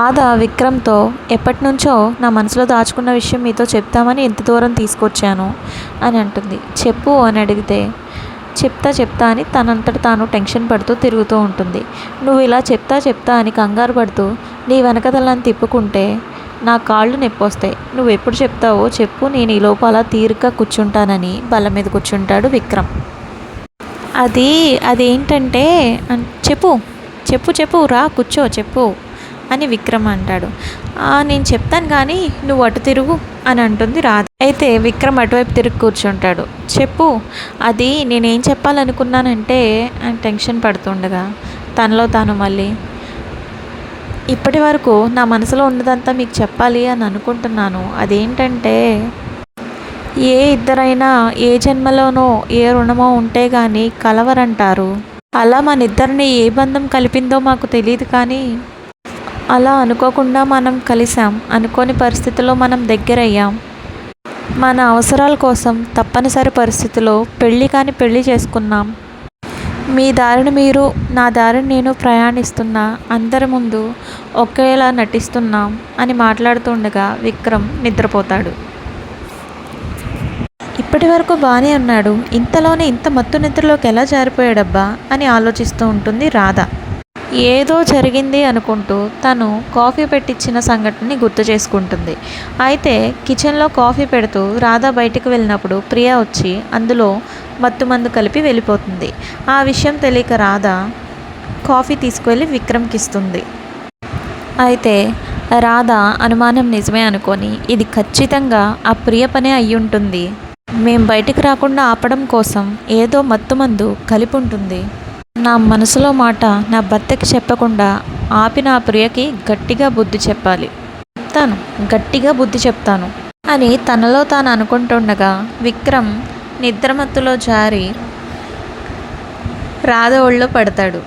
రాధ విక్రమ్తో ఎప్పటినుంచో నా మనసులో దాచుకున్న విషయం మీతో చెప్తామని ఎంత దూరం తీసుకొచ్చాను అని అంటుంది. చెప్పు అని అడిగితే చెప్తా అని తనంతట తాను టెన్షన్ పడుతూ తిరుగుతూ ఉంటుంది. నువ్వు ఇలా చెప్తా అని కంగారు పడుతూ నీ వెనకతలను తిప్పుకుంటే నా కాళ్ళు నొప్పొస్తాయి. నువ్వు ఎప్పుడు చెప్తావో చెప్పు, నేను ఈ లోపు అలా తీరిగ్గా కూర్చుంటానని బల్ల మీద కూర్చుంటాడు విక్రమ్. అదేంటంటే చెప్పు చెప్పు చెప్పు రా కూర్చో చెప్పు అని విక్రమ్ అంటాడు. నేను చెప్తాను కానీ నువ్వు అటు తిరుగు అని అంటుంది రాధ. అయితే విక్రమ్ అటువైపు తిరిగి కూర్చుంటాడు. చెప్పు, అది నేనేం చెప్పాలనుకున్నానంటే అని టెన్షన్ పడుతుండగా తనలో తాను మళ్ళీ ఇప్పటి వరకు నా మనసులో ఉన్నదంతా మీకు చెప్పాలి అని అనుకుంటున్నాను. అదేంటంటే ఏ ఇద్దరైనా ఏ జన్మలోనో ఏ రుణమో ఉంటే కానీ కలవరంటారు. అలా మన ఇద్దరిని ఏ బంధం కలిపిందో మాకు తెలియదు, కానీ అలా అనుకోకుండా మనం కలిసాం. అనుకోని పరిస్థితుల్లో మనం దగ్గరయ్యాం. మన అవసరాల కోసం తప్పనిసరి పరిస్థితిలో పెళ్ళి చేసుకున్నాం. మీ దారిని మీరు, నా దారిని నేను ప్రయాణిస్తున్నా. అందరి ముందు ఒకేలా నటిస్తున్నాం అని మాట్లాడుతుండగా విక్రమ్ నిద్రపోతాడు. ఇప్పటి వరకు బాగానే ఉన్నాడు, ఇంతలోనే ఇంత మత్తు నిద్రలోకి ఎలా జారిపోయాడబ్బా అని ఆలోచిస్తూ ఉంటుంది రాధ. ఏదో జరిగింది అనుకుంటూ తను కాఫీ పెట్టించిన సంఘటనని గుర్తు చేసుకుంటుంది. అయితే కిచెన్లో కాఫీ పెడుతూ రాధ బయటికి వెళ్ళినప్పుడు ప్రియా వచ్చి అందులో మత్తుమందు కలిపి వెళ్ళిపోతుంది. ఆ విషయం తెలియక రాధ కాఫీ తీసుకువెళ్ళి విక్రమ్కి ఇస్తుంది. అయితే రాధ అనుమానం నిజమే అనుకొని ఇది ఖచ్చితంగా ఆ ప్రియ పనే అయ్యుంటుంది, మేం బయటికి రాకుండా ఆపడం కోసం ఏదో మత్తుమందు కలిపి ఉంటుంది. నా మనసులో మాట నా భర్తకి చెప్పకుండా ఆపిన ఆ ప్రియకి గట్టిగా బుద్ధి చెప్తాను అని తనలో తాను అనుకుంటుండగా విక్రమ్ నిద్రమత్తులో జారి రాధ ఒళ్ళో పడతాడు.